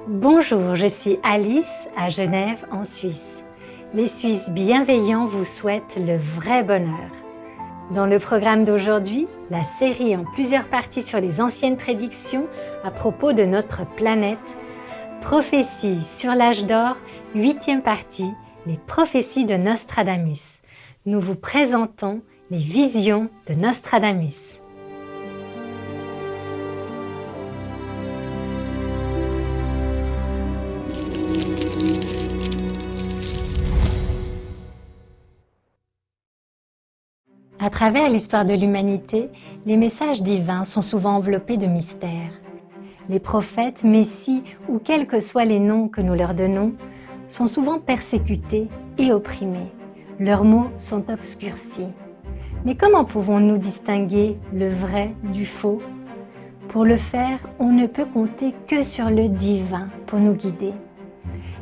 Bonjour, je suis Alice à Genève en Suisse. Les Suisses bienveillants vous souhaitent le vrai bonheur. Dans le programme d'aujourd'hui, la série en plusieurs parties sur les anciennes prédictions à propos de notre planète, Prophéties sur l'âge d'or, 8e partie, les prophéties de Nostradamus. Nous vous présentons les visions de Nostradamus. À travers l'histoire de l'humanité, les messages divins sont souvent enveloppés de mystères. Les prophètes, messies ou quels que soient les noms que nous leur donnons, sont souvent persécutés et opprimés. Leurs mots sont obscurcis. Mais comment pouvons-nous distinguer le vrai du faux? Pour le faire, on ne peut compter que sur le divin pour nous guider.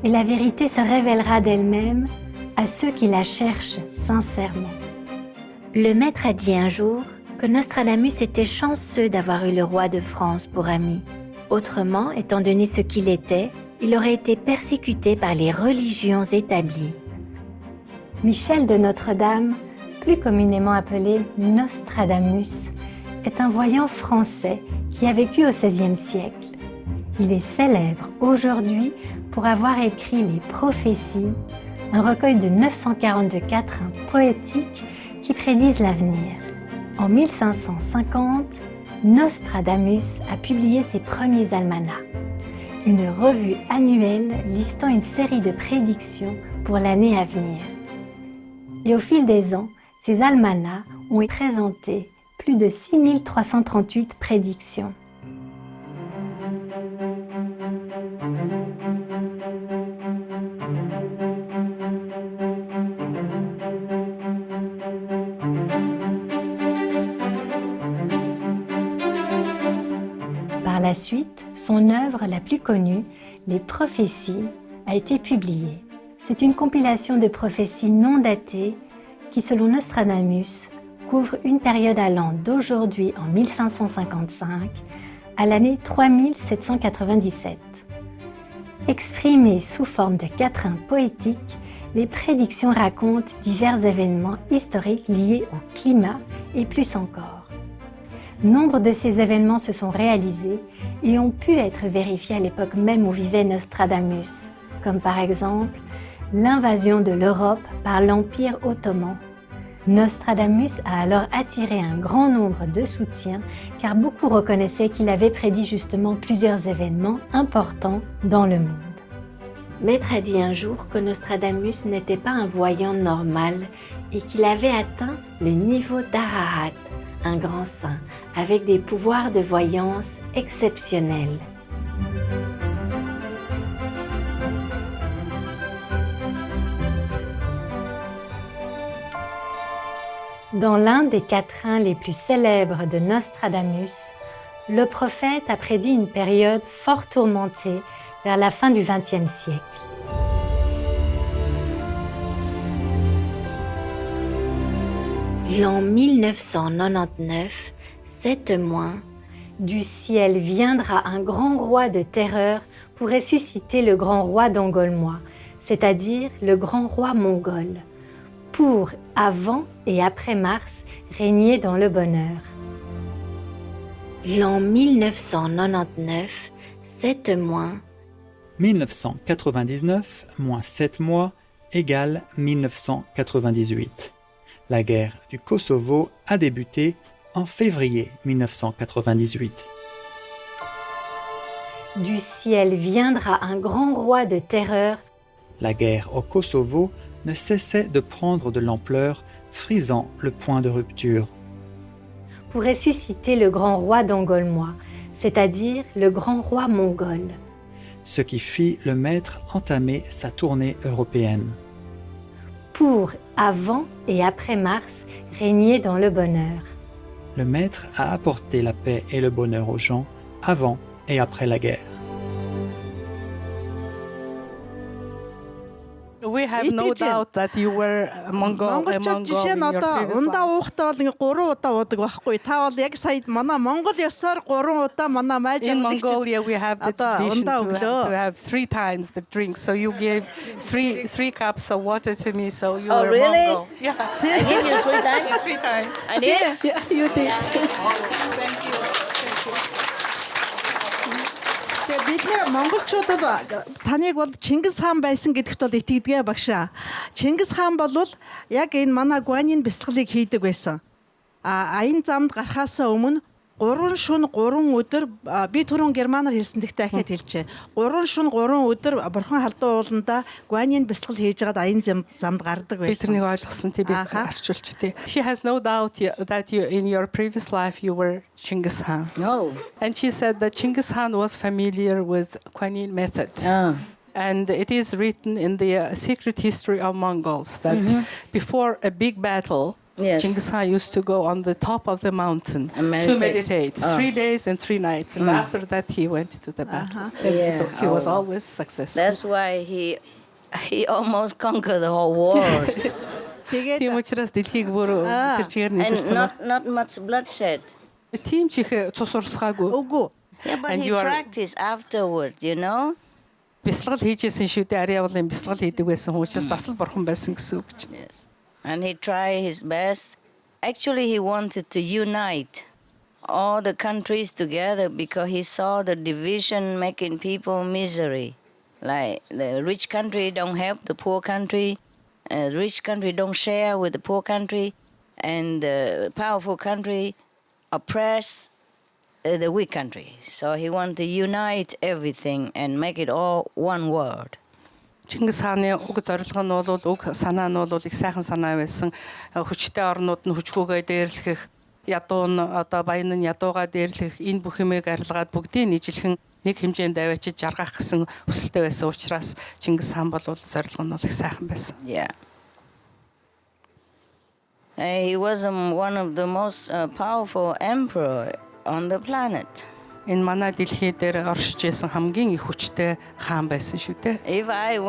Et la vérité se révélera d'elle-même à ceux qui la cherchent sincèrement. Le maître a dit un jour que Nostradamus était chanceux d'avoir eu le roi de France pour ami. Autrement, étant donné ce qu'il était, il aurait été persécuté par les religions établies. Michel de Notre-Dame, plus communément appelé Nostradamus, est un voyant français qui a vécu au XVIe siècle. Il est célèbre aujourd'hui pour avoir écrit les Prophéties, un recueil de 942 quatrains poétiques qui prédisent l'avenir. En 1550, Nostradamus a publié ses premiers almanachs, une revue annuelle listant une série de prédictions pour l'année à venir. Et au fil des ans, ces almanachs ont présenté plus de 6338 prédictions. Par la suite, son œuvre la plus connue, Les Prophéties, a été publiée. C'est une compilation de prophéties non datées qui, selon Nostradamus, couvre une période allant d'aujourd'hui en 1555 à l'année 3797. Exprimées sous forme de quatrains poétiques, les prédictions racontent divers événements historiques liés au climat et plus encore. Nombre de ces événements se sont réalisés et ont pu être vérifiés à l'époque même où vivait Nostradamus, comme par exemple l'invasion de l'Europe par l'Empire ottoman. Nostradamus a alors attiré un grand nombre de soutiens car beaucoup reconnaissaient qu'il avait prédit justement plusieurs événements importants dans le monde. Maître a dit un jour que Nostradamus n'était pas un voyant normal et qu'il avait atteint le niveau d'Arahat, un grand saint, avec des pouvoirs de voyance exceptionnels. Dans l'un des quatrains les plus célèbres de Nostradamus, le prophète a prédit une période fort tourmentée vers la fin du XXe siècle. L'an 1999, 7 mois, du ciel viendra un grand roi de terreur pour ressusciter le grand roi d'Angolmois, c'est-à-dire le grand roi mongol, pour, avant et après Mars, régner dans le bonheur. L'an 1999, 7 mois, 1999 moins 7 mois égale 1998. La guerre du Kosovo a débuté en février 1998. Du ciel viendra un grand roi de terreur. La guerre au Kosovo ne cessait de prendre de l'ampleur, frisant le point de rupture. Pour ressusciter le grand roi d'Angolmois, c'est-à-dire le grand roi mongol. Ce qui fit le maître entamer sa tournée européenne. Pour, avant et après Mars, régner dans le bonheur. Le maître a apporté la paix et le bonheur aux gens avant et après la guerre. We have no doubt that you were a Mongol in жишээ нь your одоо previous ундаа lives. уухтаа бол ингээ 3 удаа уудаг байхгүй. Та бол яг сая манай Монгол ёсоор 3 удаа манай майж In Mongolia, we have the Одоо tradition ундаа өглөө. to have 3 times the drink. So you gave three cups of water to me. So you Oh, were really? Mongol. Yeah, I gave you 3 times. 3 times. I did. Yeah, you did. Тэгээ бид нэр монголчууд бол таныг бол Чингис хаан байсан гэдэгт бол итгэдэг багшаа. Чингис хаан бол яг энэ манай гуанийн бясалгалыг хийдэг байсан. Аян замд гарахаас өмнө 3 шөнө 3 өдөр би түрүүн германаар хэлсэн дэхтэй ахиад хэлчихэ. 3 шөнө 3 өдөр бурхан халдуу ууланда гуанийн бясалгал хийж байгаад аян замд гардаг Би байсан. тэрнийг ойлгосон тий би орчуулч тий. She has no doubt that you in your previous life you were Genghis Khan. No. And she said that Genghis Khan was familiar with Kuan Yin method. And it is written in the secret history of Mongols that before a big battle, Yes. Genghis Khan used to go on the top of the mountain And to meditate. meditate 3 days and 3 nights. And after that, he went to the battle. And Yeah. he was always successful. That's why he almost conquered the whole world. Тэгээд Тийм учраас дэлхийг бүр тэр чигээр And нэзэлсэн. not much bloodshed. Тийм ч их цус урсгаагүй. үгүй. Yeah, but And he you are- practiced afterward, you know? Бясалгал хийжсэн шүү дээ. Ари явуулын бясалгал хийдэг байсан хүн учраас бас л бурхан байсан гэсэн үг чинь. Yes. And he tried his best. Actually, he wanted to unite all the countries together because he saw the division making people misery. Like the rich country don't help the poor country, rich country don't share with the poor country, and the powerful country oppress the weak country. So he wanted to unite everything and make it all one world. Чингис хааны уг зорилго нь бол уг санаа нь бол их сайхан санаа байсан. Хүчтэй орнууд нь хүчгүйгээ дээрлэх, ядуу нь одоо баян нь ядуугаа дээрлэх, энэ бүх юмыг арилгаад бүгдийг нийжлэхэн нэг хэмжээнд аваачиж жаргах гэсэн хүсэлтэй байсан учраас Чингис хаан бол зорилго нь их сайхан байсан. Yeah. He was one of the most powerful emperor on the planet. Энэ манай дэлхий дээр оршиж исэн хамгийн их хүчтэй хаан байсан шүү дээ. If I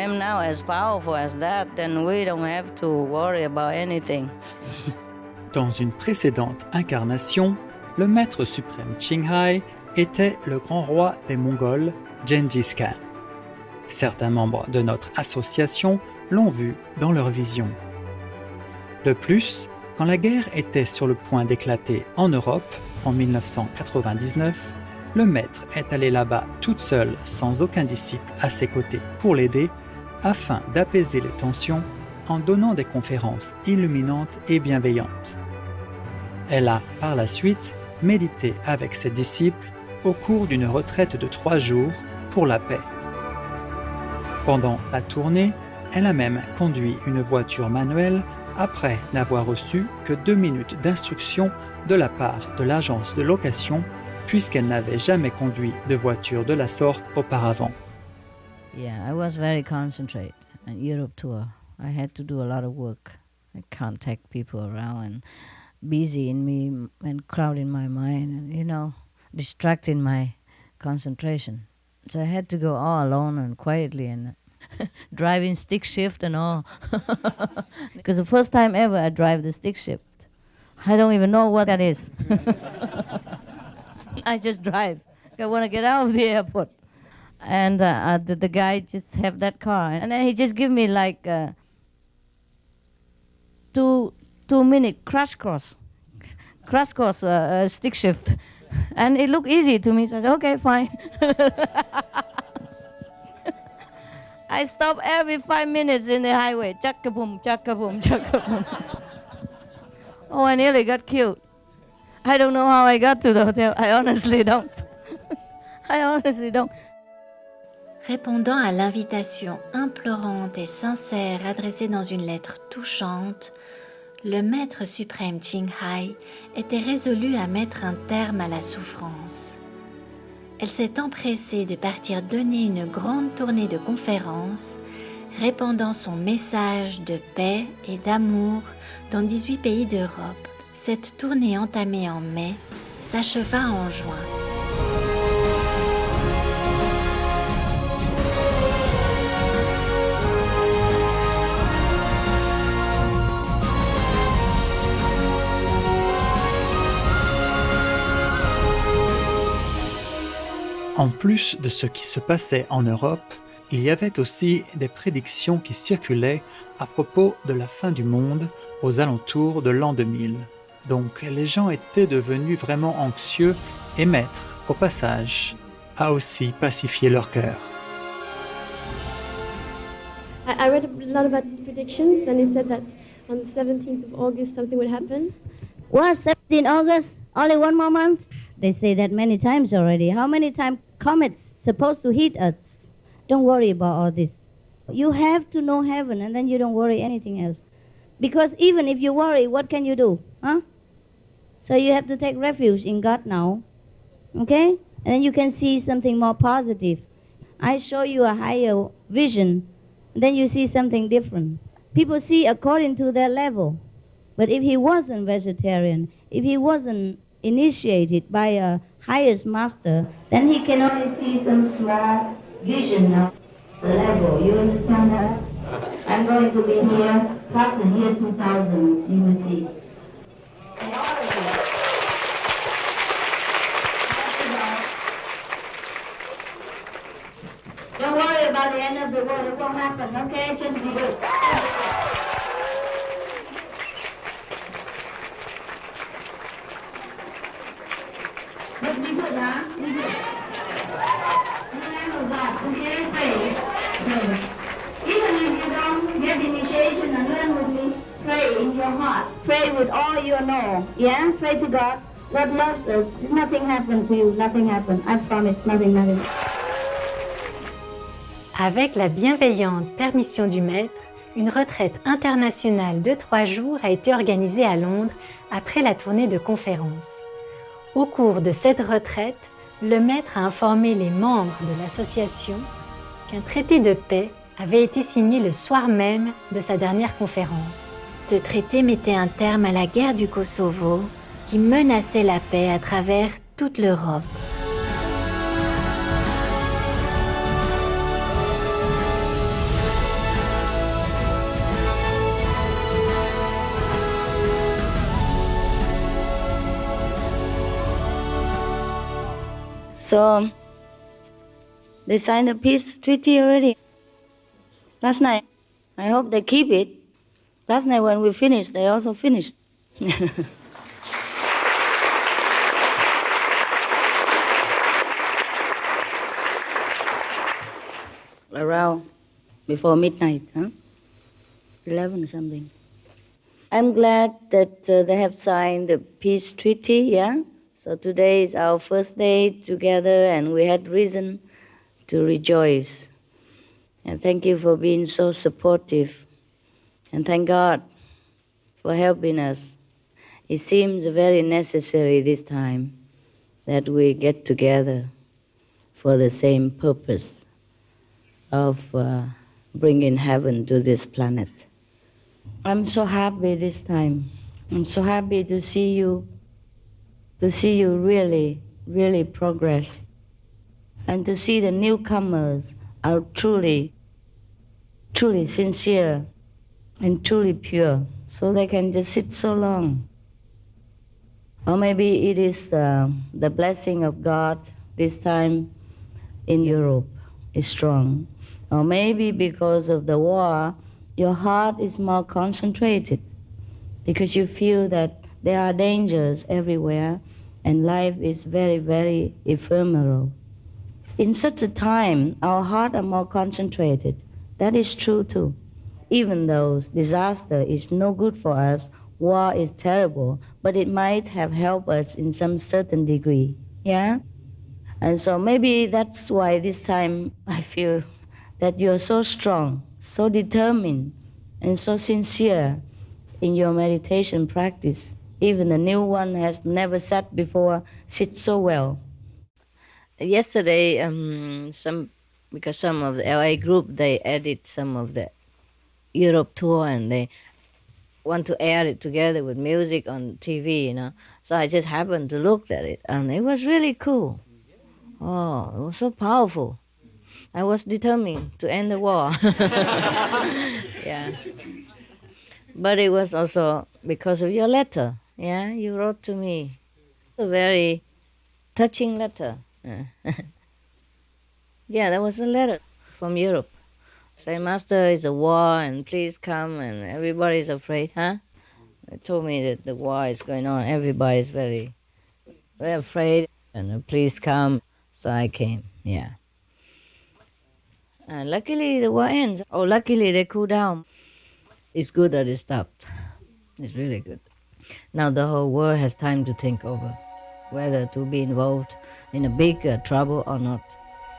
am now as powerful as that, then we don't have to worry about anything. Dans une précédente incarnation, le maître suprême Qinghai était le grand roi des Mongols, Gengis Khan. Certains membres de notre association l'ont vu dans leur vision. De plus, quand la guerre était sur le point d'éclater en Europe, en 1999, le maître est allé là-bas toute seule, sans aucun disciple à ses côtés pour l'aider, afin d'apaiser les tensions en donnant des conférences illuminantes et bienveillantes. Elle a, par la suite, médité avec ses disciples au cours d'une retraite de 3 jours pour la paix. Pendant la tournée, elle a même conduit une voiture manuelle après n'avoir reçu que 2 minutes d'instruction de la part de l'agence de location, puisqu'elle n'avait jamais conduit de voiture de la sorte auparavant. Yeah, I was very concentrated on Europe tour. I had to do a lot of work. I can't take people around and busy in me and crowding my mind and, distracting my concentration. So I had to go all alone and quietly and driving stick shift and all. Because the first time ever I drive the stick shift. I don't even know what that is. I just drive. I want to get out of the airport. And the guy just have that car. And then he just give me like 2-minute crash course stick shift. And it looked easy to me. So I said, okay, fine. I stop every 5 minutes in the highway. Chaka-boom, chaka-boom, chaka-boom. Oh, I nearly got killed. I don't know how I got to the hotel. I honestly don't. I honestly don't. Répondant à l'invitation implorante et sincère adressée dans une lettre touchante, le maître suprême Qinghai était résolu à mettre un terme à la souffrance. Elle s'est empressée de partir donner une grande tournée de conférences, répandant son message de paix et d'amour dans 18 pays d'Europe. Cette tournée entamée en mai s'acheva en juin. En plus de ce qui se passait en Europe, il y avait aussi des prédictions qui circulaient à propos de la fin du monde aux alentours de l'an 2000. Donc les gens étaient devenus vraiment anxieux et Maître, au passage, a aussi pacifié leur cœur. I read a lot about predictions, and it said that on the 17th of August something would happen. What, 17 August? Only one more month? They say that many times already. How many times comets supposed to hit us? Don't worry about all this. You have to know heaven, and then you don't worry anything else. Because even if you worry, what can you do? Huh? So you have to take refuge in God now. Okay? And then you can see something more positive. I show you a higher vision, then you see something different. People see according to their level. But if he wasn't vegetarian, if he wasn't initiated by a highest master, then he can only see some small vision of the level. You understand that? I'm going to be here past the year 2000, you will see. Don't worry about the end of the world, it won't happen, okay? Just be good. Just be good, huh? Be good. In the name of God, okay? Pray. Pray. Even if you don't get initiation and learn with me, pray in your heart. Pray with all you know, yeah? Pray to God. God loves us. Nothing happened to you, nothing happened. I promise, nothing. Avec la bienveillante permission du Maître, une retraite internationale de 3 jours a été organisée à Londres après la tournée de conférences. Au cours de cette retraite, le Maître a informé les membres de l'association qu'un traité de paix avait été signé le soir même de sa dernière conférence. Ce traité mettait un terme à la guerre du Kosovo qui menaçait la paix à travers toute l'Europe. So, they signed a peace treaty already. Last night. I hope they keep it. Last night when we finished, they also finished. Around before midnight, huh? 11 something. I'm glad that they have signed the peace treaty, yeah? So today is our first day together and we had reason to rejoice. And thank you for being so supportive. And thank God for helping us. It seems very necessary this time that we get together for the same purpose of bringing heaven to this planet. I'm so happy this time. I'm so happy to see you really, really progress. And to see the newcomers are truly, truly sincere and truly pure, so they can just sit so long. Or maybe it is the blessing of God this time in Europe is strong. Or maybe because of the war, your heart is more concentrated because you feel that there are dangers everywhere and life is very, very ephemeral. In such a time, our hearts are more concentrated. That is true too. Even though disaster is no good for us, war is terrible, but it might have helped us in some certain degree, yeah? And so maybe that's why this time I feel that you're so strong, so determined, and so sincere in your meditation practice. Even the new one has never sat before, sits so well. Yesterday, because some of the LA group, they edit some of the Europe tour and they want to air it together with music on TV, you know. So I just happened to look at it and it was really cool. Oh, it was so powerful. I was determined to end the war. Yeah. But it was also because of your letter. Yeah, you wrote to me. A very touching letter. Yeah, there was a letter from Europe. Say, Master, it's a war and please come, and everybody's afraid, huh? They told me that the war is going on. Everybody's very, very afraid, and please come. So I came, yeah. And luckily the war ends. Oh, luckily they cool down. It's good that it stopped. It's really good. Now the whole world has time to think over whether to be involved in a big trouble or not.